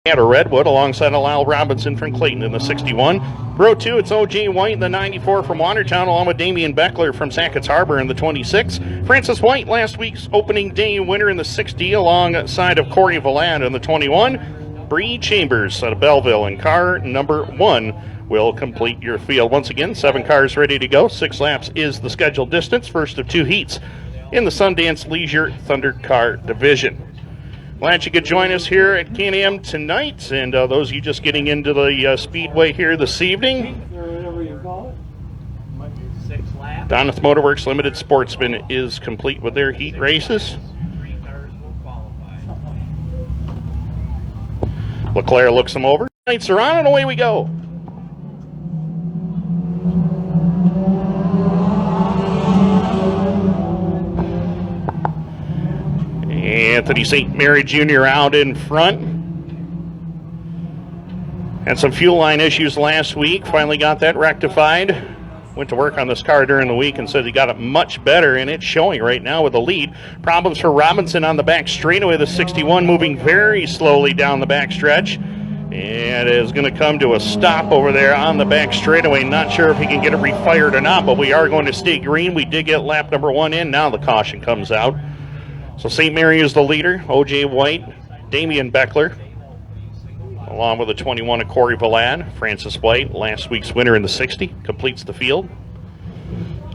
Out of Redwood alongside Lyle Robinson from Clayton in the 61. Row 2, it's O.J. White in the 94 from Watertown, along with Damian Beckler from Sackett's Harbor in the 26. Francis White, last week's opening day winner in the 60, alongside of Corey Valland in the 21. Bree Chambers out of Belleville in car number 1 will complete your field. Once again, 7 cars ready to go. 6 laps is the scheduled distance. First of 2 heats in the Sundance Leisure Thunder Car Division. Glad you could join us here at Can-Am tonight, and those of you just getting into the Speedway here this evening. Donnath Motorworks Limited Sportsman is complete with their heat races. LeClaire looks them over. Lights are on and away we go. Anthony St. Mary Jr. out in front. Had some fuel line issues last week. Finally got that rectified. Went to work on this car during the week and said he got it much better, and it's showing right now with the lead. Problems for Robinson on the back straightaway. The 61 moving very slowly down the back stretch. And is going to come to a stop over there on the back straightaway. Not sure if he can get it refired or not, but we are going to stay green. We did get lap number 1 in. Now the caution comes out. So St. Mary is the leader. O.J. White, Damian Beckler, along with the 21 of Corey Valland. Francis White, last week's winner in the 60, completes the field,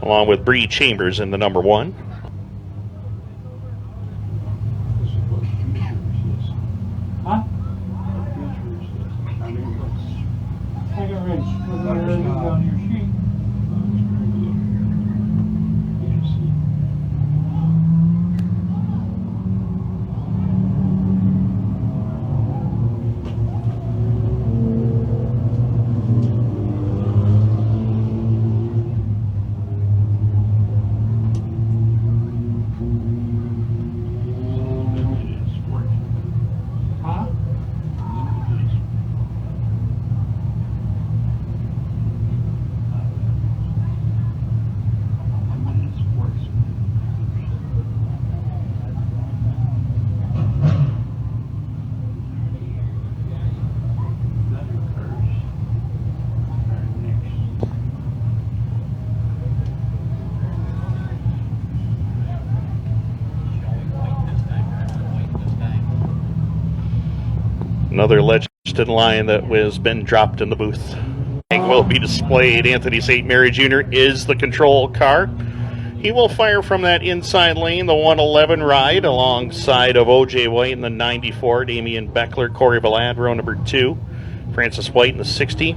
along with Bree Chambers in the number 1. Huh? On your sheet. Another legend line that has been dropped in the booth. Will be displayed. Anthony St. Mary Jr. is the control car. He will fire from that inside lane, the 111 ride, alongside of O.J. White in the 94, Damian Beckler, Corey Valland, row number 2, Francis White in the 60,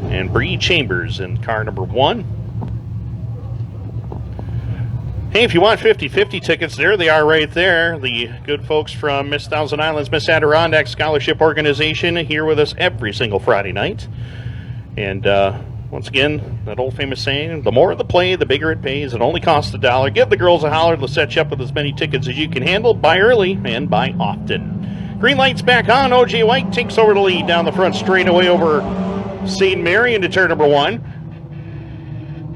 and Bree Chambers in car number 1. Hey, if you want 50-50 tickets, there they are right there. The good folks from Miss Thousand Islands, Miss Adirondack Scholarship Organization here with us every single Friday night. And once again, that old famous saying, the more the play, the bigger it pays. It only costs $1. Give the girls a holler. Let's set you up with as many tickets as you can handle. Buy early and buy often. Green light's back on. O.J. White takes over the lead down the front straightaway over St. Mary into turn number 1.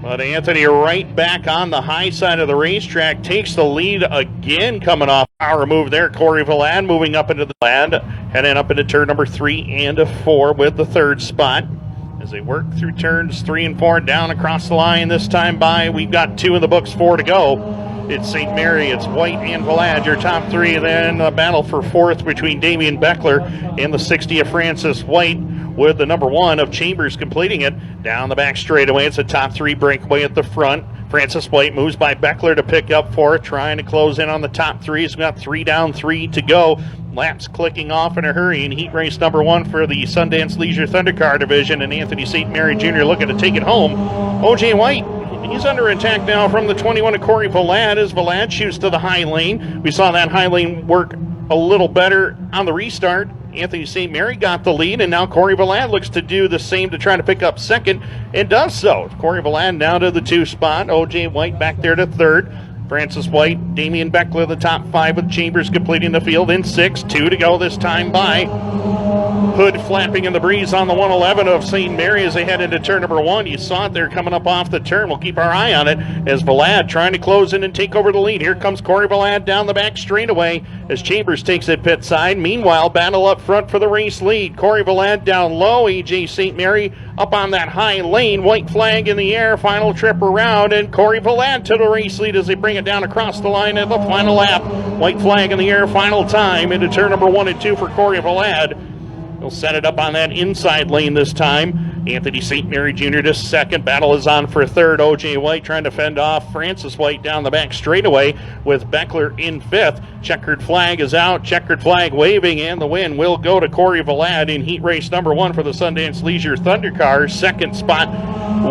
But Anthony right back on the high side of the racetrack takes the lead again, coming off power move there. Corey Valland moving up into the land, heading up into turn number 3 and 4 with the 3rd spot. As they work through turns 3 and 4 down across the line this time by, we've got 2 in the books, 4 to go. It's St. Mary, it's White and Valland, your top 3. Then a battle for 4th between Damian Beckler and the 60 of Francis White, with the number 1 of Chambers completing it down the back straightaway. It's a top 3 breakaway at the front. Francis White moves by Beckler to pick up 4, trying to close in on the top 3. He's got 3 down, 3 to go. Laps clicking off in a hurry in heat race number 1 for the Sundance Leisure Thundercar Division, and Anthony St. Mary Jr. looking to take it home. O.J. White, he's under attack now from the 21 of Corey Valland as Valland shoots to the high lane. We saw that high lane work a little better on the restart. Anthony St. Mary got the lead, and now Corey Valland looks to do the same to try to pick up 2nd, and does so. Corey Valland down to the 2 spot. O.J. White back there to 3rd. Francis White, Damian Beckler, the top 5 with Chambers completing the field in 6. 2 to go this time by Hood flapping in the breeze on the 111 of St. Mary as they head into turn number 1. You saw it there coming up off the turn. We'll keep our eye on it as Vlad trying to close in and take over the lead. Here comes Corey Vlad down the back straightaway as Chambers takes it pit side. Meanwhile, battle up front for the race lead. Corey Vlad down low. AJ St. Mary up on that high lane. White flag in the air. Final trip around, and Corey Vlad to the race lead as they bring it down across the line at the final lap. White flag in the air. Final time into turn number 1 and 2 for Corey Vlad. He'll set it up on that inside lane this time. Anthony St. Mary Jr. to second. Battle is on for third. O.J. White trying to fend off Francis White down the back straightaway with Beckler in fifth. Checkered flag is out. Checkered flag waving, and the win will go to Corey Vlad in heat race number 1 for the Sundance Leisure Thunder Cars. Second spot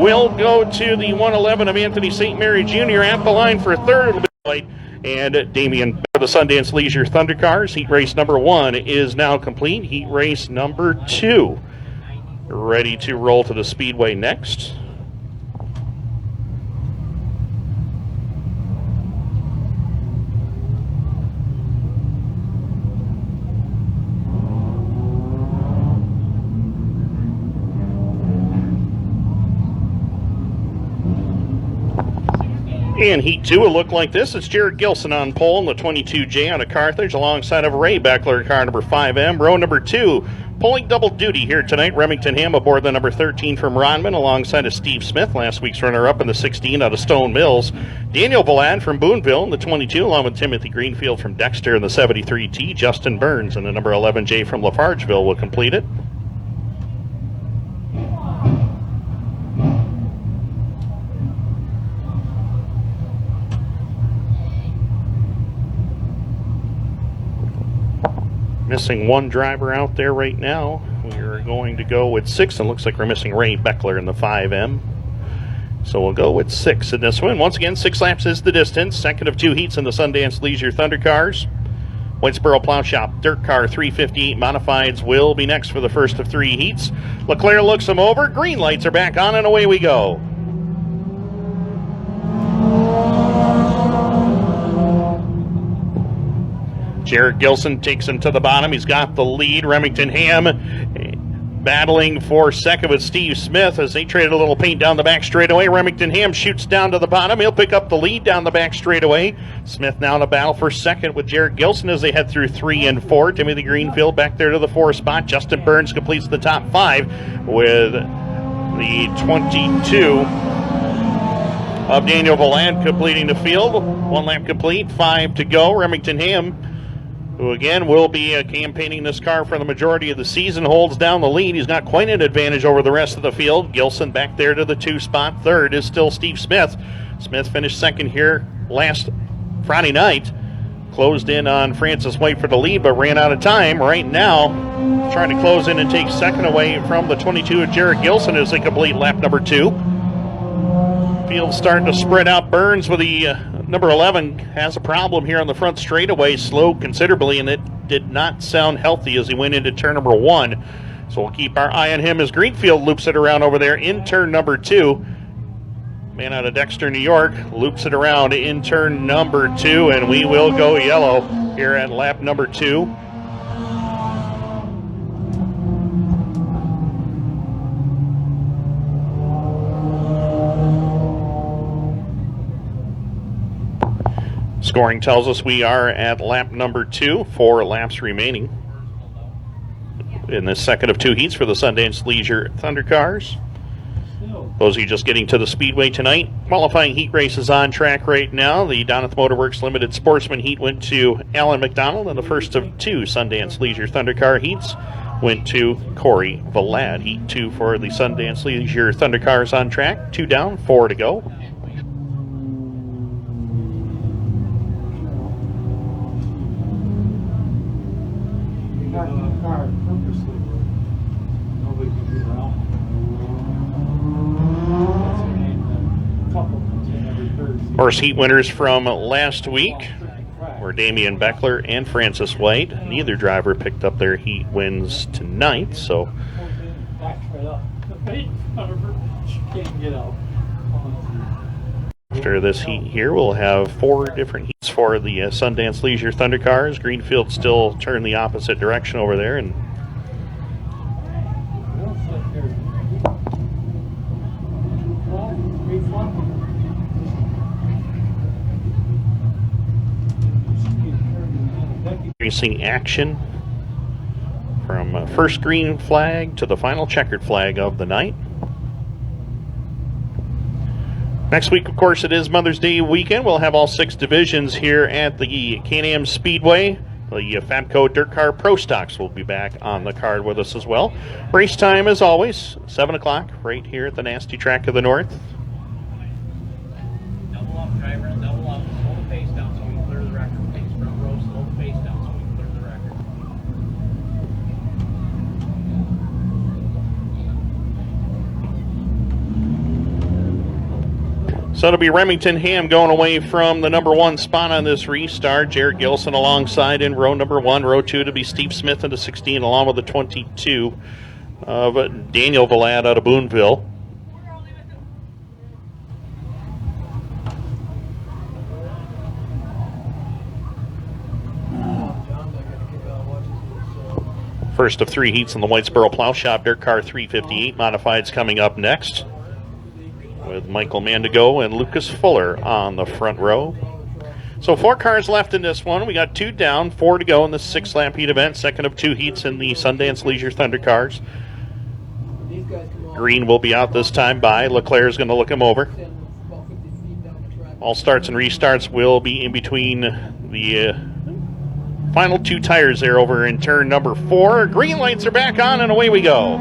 will go to the 111 of Anthony St. Mary Jr. At the line for third. It'll be White and Damian for the Sundance Leisure Thunder Cars. Heat race number 1 is now complete. Heat race number 2 ready to roll to the Speedway next. And Heat 2 will look like this. It's Jared Gilson on pole in the 22J out of Carthage alongside of Ray Beckler, car number 5M. Row number 2, pulling double duty here tonight. Remington Ham aboard the number 13 from Ronman alongside of Steve Smith, last week's runner-up in the 16 out of Stone Mills. Daniel Vlad from Boonville in the 22, along with Timothy Greenfield from Dexter in the 73T. Justin Burns in the number 11J from Lafargeville will complete it. Missing one driver out there right now. We are going to go with 6, and looks like we're missing Ray Beckler in the 5M. So we'll go with 6 in this one. Once again, 6 laps is the distance. Second of 2 heats in the Sundance Leisure Thunder Cars. Whitesboro Plow Shop Dirt Car 358 Modifieds will be next for the first of 3 heats. Leclerc looks them over. Green lights are back on, and away we go. Jared Gilson takes him to the bottom. He's got the lead. Remington Ham battling for second with Steve Smith as they traded a little paint down the back straightaway. Remington Ham shoots down to the bottom. He'll pick up the lead down the back straightaway. Smith now in a battle for second with Jared Gilson as they head through 3 and 4. Timothy Greenfield back there to the 4 spot. Justin Burns completes the top 5 with the 22 of Daniel Vlad completing the field. 1 lap complete, 5 to go. Remington Ham, who again will be campaigning this car for the majority of the season, holds down the lead. He's got quite an advantage over the rest of the field. Gilson back there to the 2 spot. Third is still Steve Smith. Smith finished second here last Friday night. Closed in on Francis White for the lead, but ran out of time. Right now, trying to close in and take second away from the 22 of Jared Gilson as they complete lap number 2. Field starting to spread out. Burns with the number 11 has a problem here on the front straightaway, slowed considerably, and it did not sound healthy as he went into turn number 1. So we'll keep our eye on him as Greenfield loops it around over there in turn number 2. Man out of Dexter, New York, loops it around in turn number 2, and we will go yellow here at lap number 2. Scoring tells us we are at lap number 2, 4 laps remaining in the second of 2 heats for the Sundance Leisure Thunder Cars. Those of you just getting to the Speedway tonight, qualifying heat races on track right now. The Donath Motorworks Limited Sportsman heat went to Alan McDonald, and the first of 2 Sundance Leisure Thunder Car heats went to Corey Vlad. Heat 2 for the Sundance Leisure Thunder Cars on track. 2 down, 4 to go. Of course, heat winners from last week were Damian Beckler and Francis White. Neither driver picked up their heat wins tonight, so after this heat here, we'll have 4 different heats for the Sundance Leisure Thunder Cars. Greenfield still turned the opposite direction over there, and racing action from first green flag to the final checkered flag of the night. Next week, of course, it is Mother's Day weekend. We'll have all 6 divisions here at the Can-Am Speedway. The Fabco Dirt Car Pro Stocks will be back on the card with us as well. Race time, as always, 7 o'clock right here at the Nasty Track of the North. Double up, driver, double up. Slow the pace down so we can clear the record. Pace front row, slow the pace down so we can clear the record. So it'll be Remington Ham going away from the number 1 spot on this restart. Jared Gilson alongside in row number 1. Row 2 to be Steve Smith into 16, along with the 22 of Daniel Valad out of Boonville. First of 3 heats in the Whitesboro Plow Shop Dirt Car 358 Modifieds coming up next, with Michael Mandigo and Lucas Fuller on the front row. So 4 cars left in this one. We got 2 down, 4 to go in the 6-lap heat event. Second of 2 heats in the Sundance Leisure Thunder cars. Green will be out this time by. Leclerc is going to look him over. All starts and restarts will be in between the final 2 tires there over in turn number 4. Green lights are back on and away we go.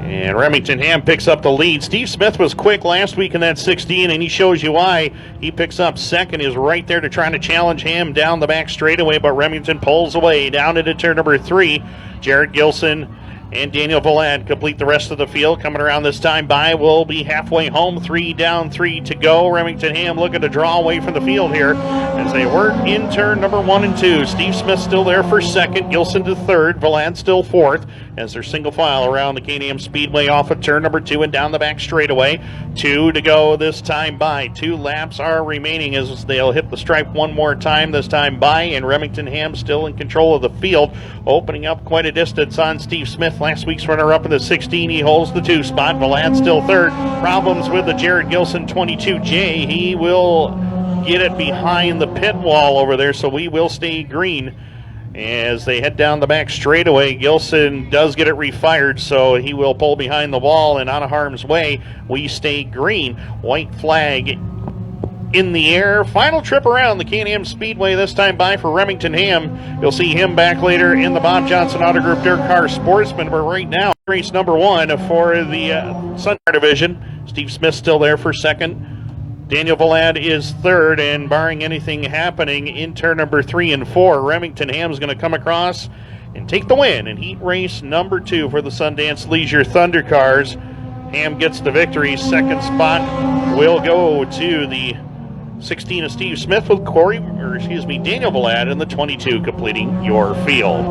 And Remington Ham picks up the lead. Steve Smith was quick last week in that 16, and he shows you why. He picks up second, is right there to try to challenge Ham down the back straightaway, but Remington pulls away down into turn number 3. Jared Gilson and Daniel Valad complete the rest of the field. Coming around this time by will be halfway home. 3 down, 3 to go. Remington Ham looking to draw away from the field here as they work in turn number 1 and 2. Steve Smith still there for second. Gilson to third. Valad still fourth as they're single file around the Can-Am Speedway off of turn number 2 and down the back straightaway. 2 to go this time by. 2 laps are remaining as they'll hit the stripe one more time this time by, and Remington Ham still in control of the field, opening up quite a distance on Steve Smith. Last week's runner-up in the 16, he holds the 2 spot. Valad still third. Problems with the Jared Gilson 22J. He will get it behind the pit wall over there, so we will stay green as they head down the back straightaway. Gilson does get it refired, so he will pull behind the wall and out of harm's way. We stay green. White flag in the air. Final trip around the Can-Am Speedway this time by for Remington Ham. You'll see him back later in the Bob Johnson Auto Group Dirt Car Sportsman, but right now, race number 1 for the Sun Car Division. Steve Smith still there for second. Daniel Valad is third, and barring anything happening in turn number 3 and 4, Remington Ham is going to come across and take the win in heat race number 2 for the Sundance Leisure Thunder Cars. Ham gets the victory. Second spot will go to the 16 of Steve Smith with Daniel Valad in the 22 completing your field.